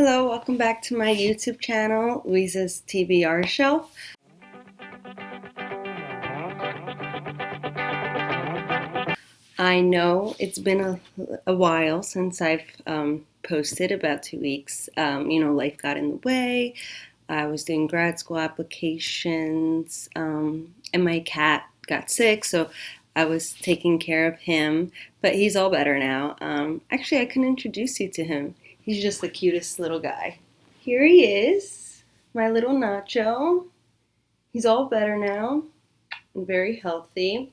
Hello, welcome back to my YouTube channel, Louisa's TBR Shelf. I know it's been a while since I've posted, about 2 weeks. Life got in the way. I was doing grad school applications, and my cat got sick, so I was taking care of him, but he's all better now. Actually, I can introduce you to him. He's just the cutest little guy. Here he is, my little Nacho. He's all better now and very healthy,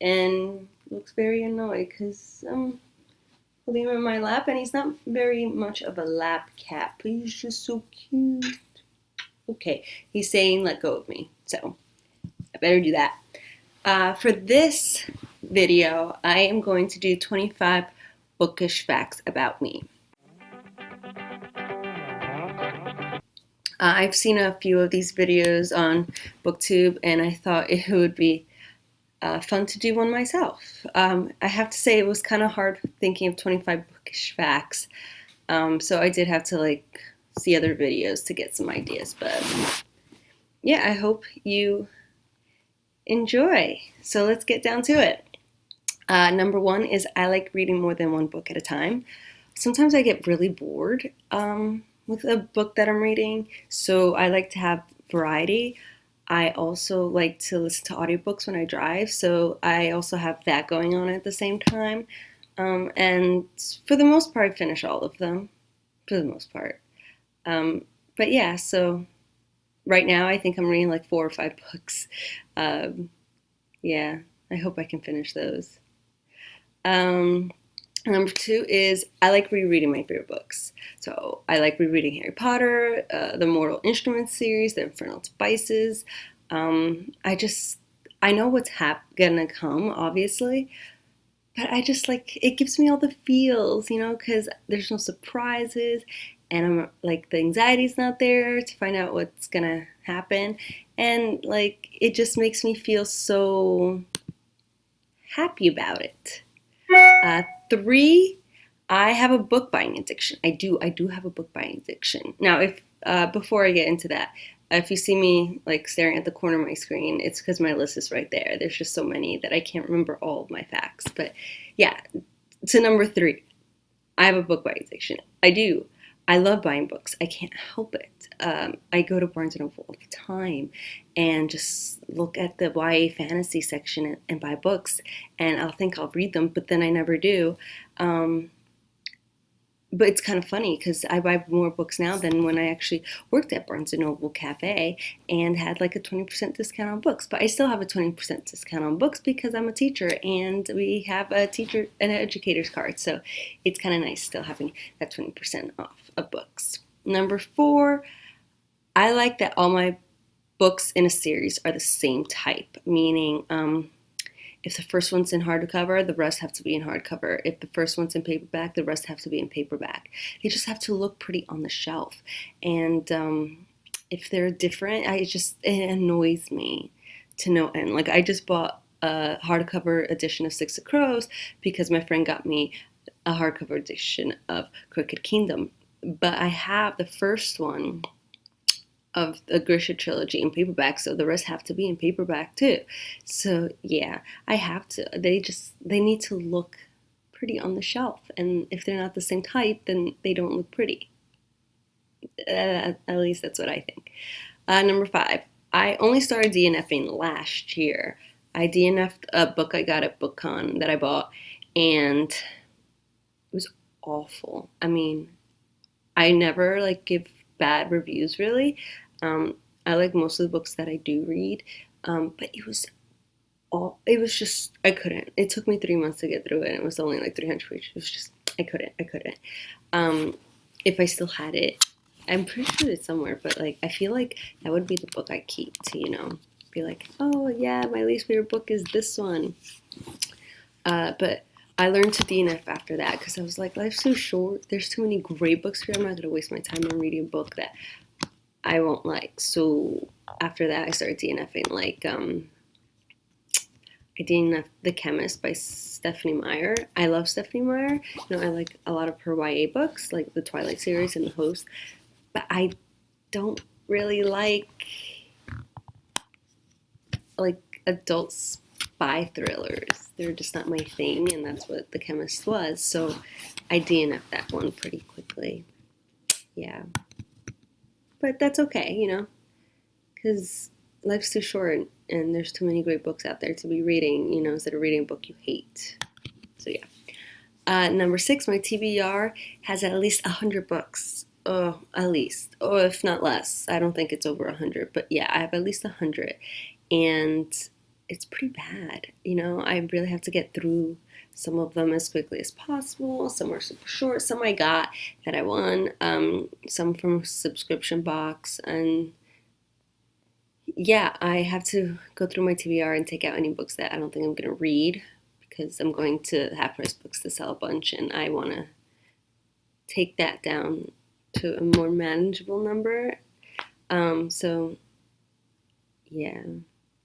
and looks very annoyed because I leave him in my lap, and he's not very much of a lap cat, but he's just so cute. Okay, he's saying let go of me, so I better do that. For this video, I am going to do 25 bookish facts about me. I've seen a few of these videos on BookTube, and I thought it would be fun to do one myself. I have to say it was kind of hard thinking of 25 bookish facts, so I did have to see other videos to get some ideas, but yeah, I hope you enjoy. So let's get down to it. Number one is I like reading more than one book at a time. Sometimes I get really bored with a book that I'm reading, so I like to have variety. I also like to listen to audiobooks when I drive, so I also have that going on at the same time. And for the most part, I finish all of them, for the most part. But yeah, so right now I think I'm reading like 4 or 5 books. Yeah, I hope I can finish those. Number 2 is I like rereading my favorite books. So I like rereading Harry Potter, the Mortal Instruments series, the Infernal Devices. I know what's gonna come, obviously, but I just it gives me all the feels, because there's no surprises, and I'm the anxiety's not there to find out what's gonna happen, and it just makes me feel so happy about it. 3, I have a book buying addiction. I do have a book buying addiction. Now, if before I get into that, if you see me staring at the corner of my screen, it's because my list is right there. There's just so many that I can't remember all of my facts. But yeah, to number 3, I have a book buying addiction. I do. I love buying books. I can't help it. I go to Barnes & Noble all the time and just look at the YA fantasy section and buy books, and I'll think I'll read them, but then I never do. But it's kind of funny because I buy more books now than when I actually worked at Barnes & Noble Cafe and had a 20% discount on books. But I still have a 20% discount on books because I'm a teacher and we have an educator's card. So it's kind of nice still having that 20% off of books. Number 4, I like that all my books in a series are the same type, meaning if the first one's in hardcover, the rest have to be in hardcover. If the first one's in paperback, the rest have to be in paperback. They just have to look pretty on the shelf. And if they're different, it annoys me to no end. I just bought a hardcover edition of Six of Crows because my friend got me a hardcover edition of Crooked Kingdom. But I have the first one of the Grisha trilogy in paperback, so the rest have to be in paperback too. So yeah, I have to. They need to look pretty on the shelf, and if they're not the same type, then they don't look pretty. At least that's what I think. Number 5, I only started DNFing last year. I DNF'd a book I got at BookCon that I bought, and it was awful. I mean, I never give bad reviews really. I like most of the books that I do read, but it was just, I couldn't. It took me 3 months to get through it, and it was only 300 pages. It was just, I couldn't. If I still had it, I'm pretty sure it's somewhere, but I feel like that would be the book I keep to, be oh yeah, my least favorite book is this one. But I learned to DNF after that because I was life's so short. There's too many great books here. I'm not going to waste my time on reading a book that I won't like. So after that, I started DNFing DNF The Chemist by Stephanie Meyer. I love Stephanie Meyer. I like a lot of her YA books, like the Twilight series and The Host, but I don't really like adult spy thrillers. They're just not my thing, and that's what The Chemist was. So I DNF'd that one pretty quickly. Yeah. But that's okay, because life's too short and there's too many great books out there to be reading, instead of reading a book you hate. So yeah. Number 6, my TBR has at least 100 books. Oh, at least. Or if not less. I don't think it's over 100. But yeah, I have at least 100. And it's pretty bad. I really have to get through some of them as quickly as possible. Some are super short. Some I got that I won. Some from a subscription box. And yeah, I have to go through my TBR and take out any books that I don't think I'm going to read, because I'm going to Half Price Books to sell a bunch, and I want to take that down to a more manageable number. So yeah,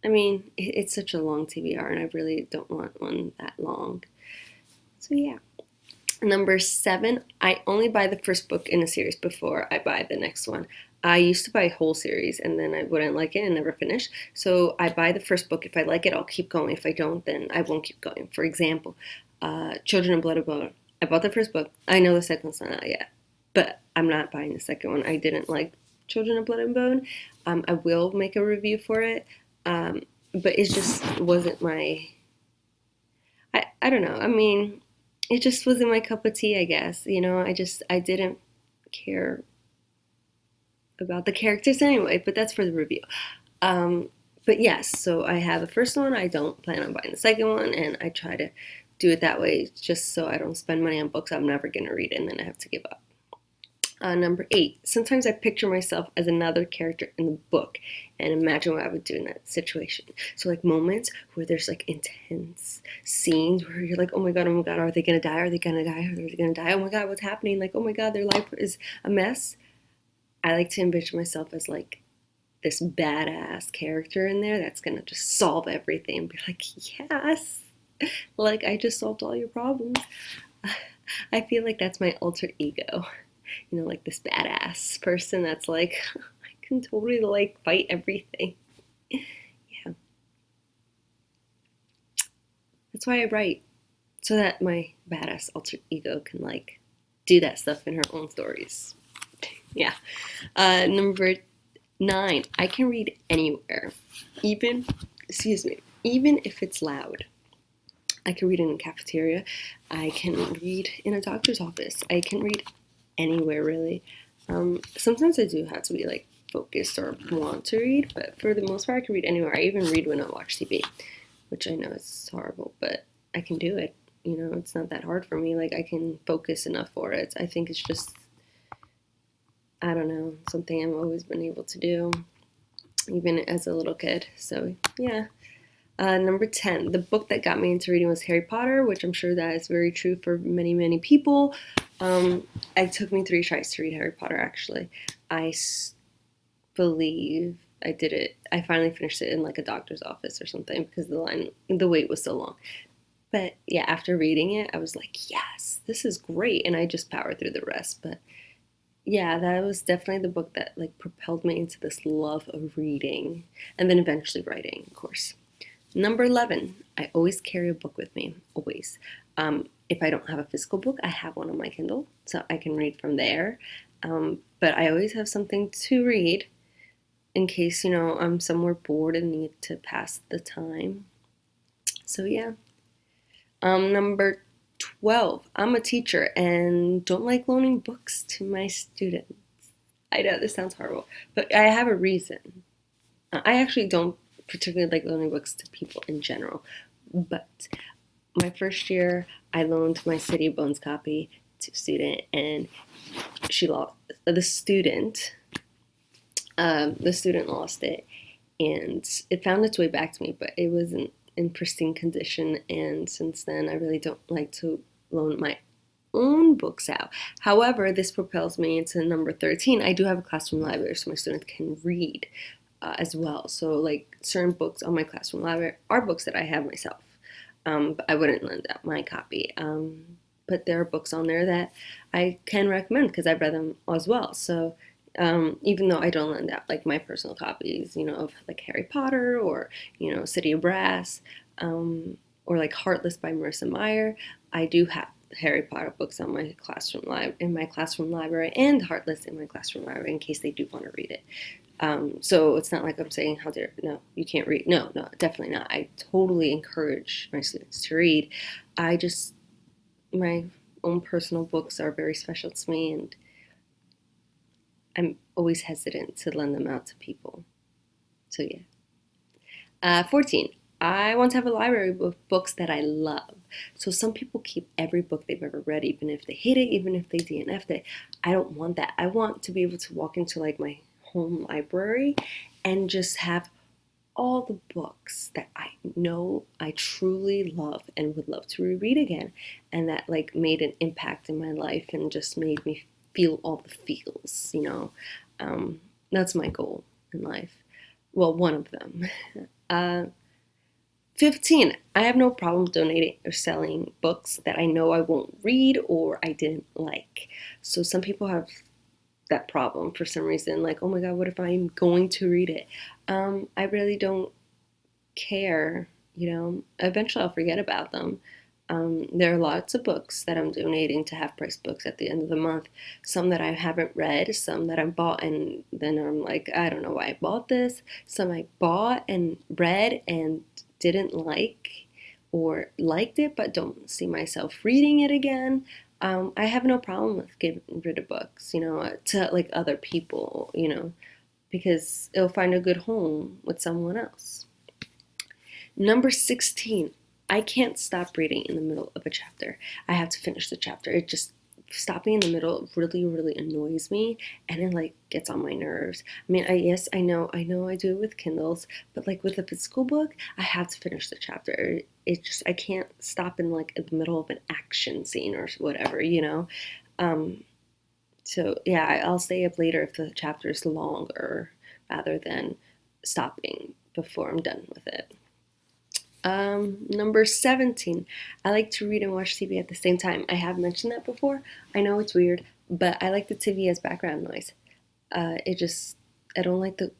I mean, it's such a long TBR, and I really don't want one that long. So yeah. Number 7, I only buy the first book in a series before I buy the next one. I used to buy a whole series, and then I wouldn't like it and never finish. So I buy the first book. If I like it, I'll keep going. If I don't, then I won't keep going. For example, Children of Blood and Bone. I bought the first book. I know the second one's not out yet, but I'm not buying the second one. I didn't like Children of Blood and Bone. I will make a review for it, but it just wasn't my... I don't know. I mean, it just wasn't my cup of tea, I guess. I didn't care about the characters anyway, but that's for the review. But yes, so I have the first one. I don't plan on buying the second one, and I try to do it that way just so I don't spend money on books I'm never going to read and then I have to give up. Number 8, sometimes I picture myself as another character in the book and imagine what I would do in that situation. So like moments where there's like intense scenes where you're like, oh my God, are they going to die? Are they going to die? Are they going to die? Oh my God, what's happening? Like, oh my God, their life is a mess. I like to envision myself as like this badass character in there that's going to just solve everything and be like, yes, like I just solved all your problems. I feel like that's my alter ego. Like this badass person that's like, I can totally like fight everything. Yeah. That's why I write, so that my badass alter ego can like do that stuff in her own stories. Yeah. Number 9, I can read anywhere, even if it's loud. I can read in a cafeteria. I can read in a doctor's office. I can read anywhere, really. Sometimes I do have to be like focused or want to read, but for the most part I can read anywhere. I even read when I watch TV, which I know is horrible, but I can do it. It's not that hard for me. Like, I can focus enough for it. I think it's just, I don't know, something I've always been able to do, even as a little kid. So yeah. Number 10, the book that got me into reading was Harry Potter, which I'm sure that is very true for many, many people. It took me 3 tries to read Harry Potter, actually. I believe I did it. I finally finished it in like a doctor's office or something because the wait was so long. But yeah, after reading it, I was like, yes, this is great. And I just powered through the rest. But yeah, that was definitely the book that like propelled me into this love of reading and then eventually writing, of course. Number 11, I always carry a book with me, always. If I don't have a physical book, I have one on my Kindle, so I can read from there. But I always have something to read in case, I'm somewhere bored and need to pass the time. So yeah. Number 12, I'm a teacher and don't like loaning books to my students. I know this sounds horrible, but I have a reason. I actually don't particularly like loaning books to people in general, but my first year I loaned my City of Bones copy to a student, and she lost the student lost it, and it found its way back to me, but it wasn't in pristine condition, and since then I really don't like to loan my own books out. However, this propels me into number 13. I do have a classroom library so my students can read. as well. So like certain books on my classroom library are books that I have myself, but I wouldn't lend out my copy. But there are books on there that I can recommend because I've read them as well. So even though I don't lend out like my personal copies, of like Harry Potter or City of Brass, or like Heartless by Marissa Meyer, I do have Harry Potter books on my classroom library, and Heartless in my classroom library in case they do want to read it. So it's not like I'm saying, how dare, no, you can't read. No, definitely not. I totally encourage my students to read. My own personal books are very special to me, and I'm always hesitant to lend them out to people. So yeah. 14. I want to have a library of books that I love. So some people keep every book they've ever read, even if they hate it, even if they DNF'd it. I don't want that. I want to be able to walk into like my home library and just have all the books that I know I truly love and would love to reread again, and that like made an impact in my life and just made me feel all the feels. That's my goal in life. Well, one of them. 15. I have no problem donating or selling books that I know I won't read or I didn't like. So some people have that problem for some reason, like, oh my god, what if I'm going to read it? I really don't care. Eventually I'll forget about them. There are lots of books that I'm donating to Half Price Books at the end of the month. Some that I haven't read, some that I bought and then I'm like, I don't know why I bought this. Some I bought and read and didn't like, or liked it but don't see myself reading it again. I have no problem with getting rid of books, to like other people, because it'll find a good home with someone else. Number 16. I can't stop reading in the middle of a chapter. I have to finish the chapter. It just stopping in the middle really, really annoys me, and it like gets on my nerves. I mean, I know I do it with Kindles, but like with a physical book, I have to finish the chapter. I can't stop in like in the middle of an action scene or whatever, So yeah, I'll stay up later if the chapter is longer rather than stopping before I'm done with it. Number 17. I like to read and watch TV at the same time. I have mentioned that before. I know it's weird, but I like the TV as background noise. I don't like to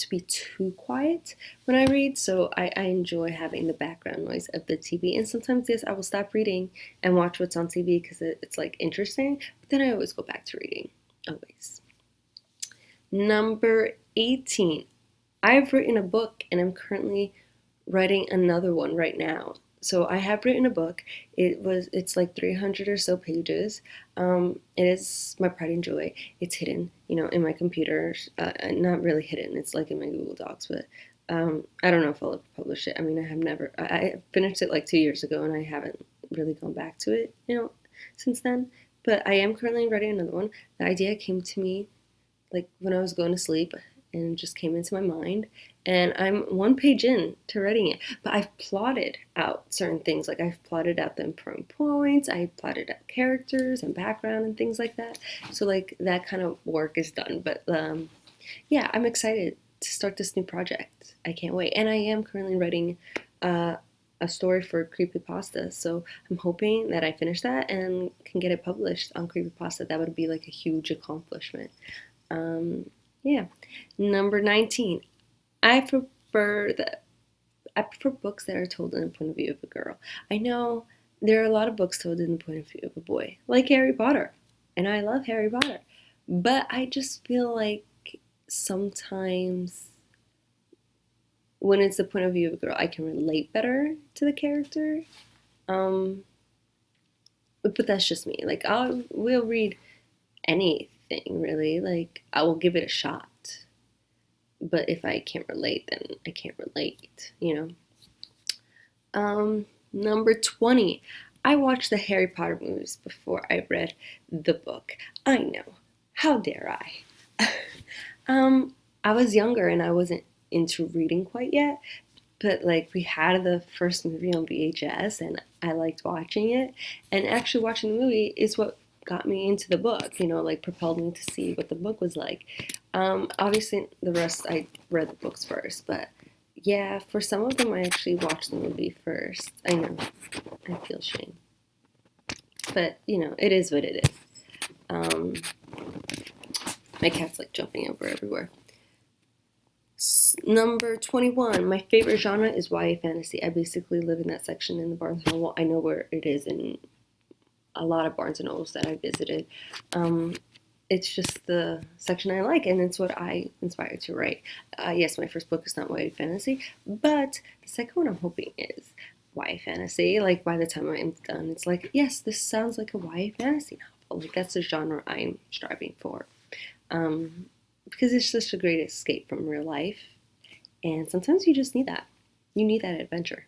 be too quiet when I read, so I enjoy having the background noise of the TV. And sometimes, yes, I will stop reading and watch what's on TV because it's like interesting, but then I always go back to reading. Always. Number 18. I've written a book and I'm currently writing another one right now. So I have written a book. It's like 300 or so pages. It is my pride and joy. It's hidden, in my computer. Not really hidden. It's like in my Google Docs, but I don't know if I'll ever publish it. I mean, I finished it like 2 years ago, and I haven't really gone back to it, since then. But I am currently writing another one. The idea came to me like when I was going to sleep, and just came into my mind, and I'm one page in to writing it, but I've plotted out certain things. Like I've plotted out the important points, I plotted out characters and background and things like that. So like that kind of work is done. But yeah, I'm excited to start this new project. I can't wait. And I am currently writing a story for Creepypasta, so I'm hoping that I finish that and can get it published on Creepypasta. That would be like a huge accomplishment. Yeah. Number 19. I prefer books that are told in the point of view of a girl. I know there are a lot of books told in the point of view of a boy, like Harry Potter, and I love Harry Potter. But I just feel like sometimes when it's the point of view of a girl, I can relate better to the character. But that's just me. Like we'll read anything really. Like I will give it a shot. But if I can't relate, then I can't relate, Number 20. I watched the Harry Potter movies before I read the book. I know. How dare I? I was younger and I wasn't into reading quite yet. But like we had the first movie on VHS and I liked watching it. And actually watching the movie is what got me into the book, like propelled me to see what the book was like. Obviously, the rest I read the books first, but yeah, for some of them I actually watched the movie first. I know, I feel shame, but it is what it is. My cat's like jumping over everywhere. Number 21, my favorite genre is YA fantasy. I basically live in that section in the Barnes & Noble. I know where it is in a lot of Barnes & Nobles that I visited. It's just the section I like, and it's what I inspired to write. Yes, my first book is not YA fantasy, but the second one I'm hoping is YA fantasy. Like, by the time I'm done, it's like, yes, this sounds like a YA fantasy novel. Like, that's the genre I'm striving for. Because it's just a great escape from real life, and sometimes you just need that. You need that adventure.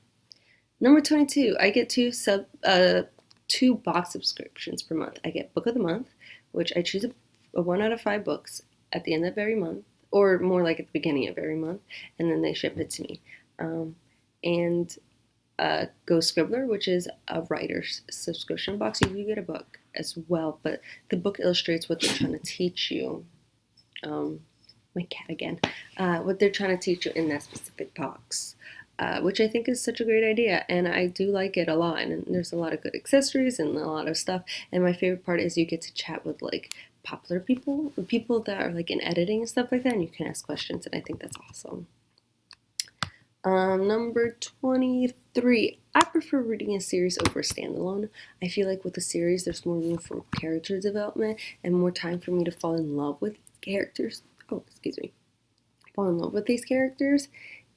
Number 22, I get two box subscriptions per month. I get Book of the Month, which I choose a 1 out of 5 books at the end of every month, or more like at the beginning of every month, and then they ship it to me. And Go Scribbler, which is a writer's subscription box. You get a book as well, but the book illustrates what they're trying to teach you. My cat again. What they're trying to teach you in that specific box. Which I think is such a great idea, and I do like it a lot, and there's a lot of good accessories and a lot of stuff, and my favorite part is you get to chat with like popular people that are like in editing and stuff like that, and you can ask questions, and I think that's awesome. Number 23, I prefer reading a series over a standalone. I feel like with a series there's more room for character development and more time for me to fall in love with characters. Fall in love with these characters,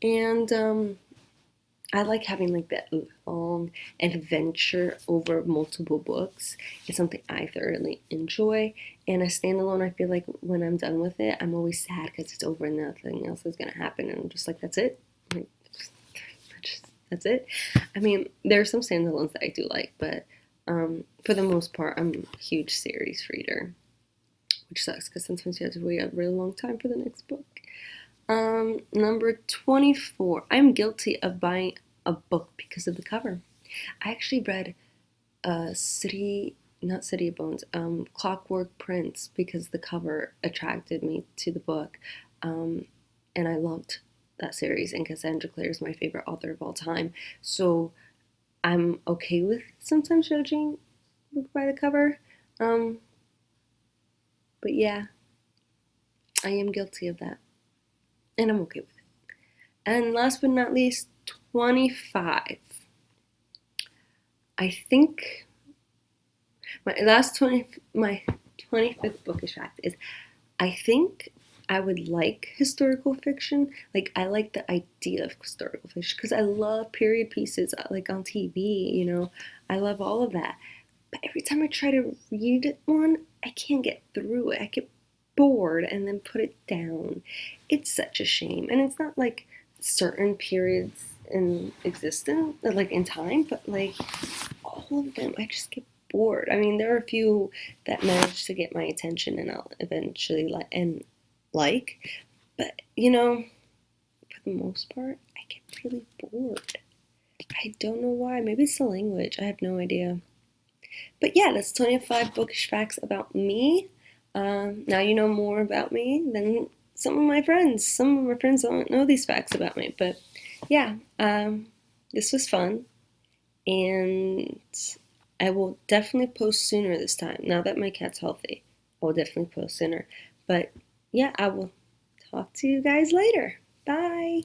and I like having like that long adventure over multiple books. It's something I thoroughly enjoy. And a standalone, I feel like when I'm done with it, I'm always sad because it's over and nothing else is going to happen. And I'm just like, that's it. That's it. I mean, there are some standalones that I do like, but for the most part, I'm a huge series reader, which sucks because sometimes you have to wait a really long time for the next book. Number 24, I'm guilty of buying a book because of the cover. I actually read not City of Bones, Clockwork Prince because the cover attracted me to the book, and I loved that series, and Cassandra Clare is my favorite author of all time, so I'm okay with sometimes judging a book by the cover, but yeah, I am guilty of that. And I'm okay with it. And last but not least, 25. I think my 25th bookish fact is I think I would like historical fiction. Like, I like the idea of historical fiction because I love period pieces like on TV, I love all of that. But every time I try to read one, I can't get through it. I get bored and then put it down. It's such a shame. And it's not like certain periods in existence, like in time, but like all of them, I just get bored. I mean, there are a few that manage to get my attention and I'll eventually like, but for the most part, I get really bored. I don't know why. Maybe it's the language. I have no idea. But yeah, that's 25 bookish facts about me. Now you know more about me than some of my friends. Some of my friends don't know these facts about me. But yeah, this was fun. And I will definitely post sooner this time. Now that my cat's healthy, I will definitely post sooner. But yeah, I will talk to you guys later. Bye.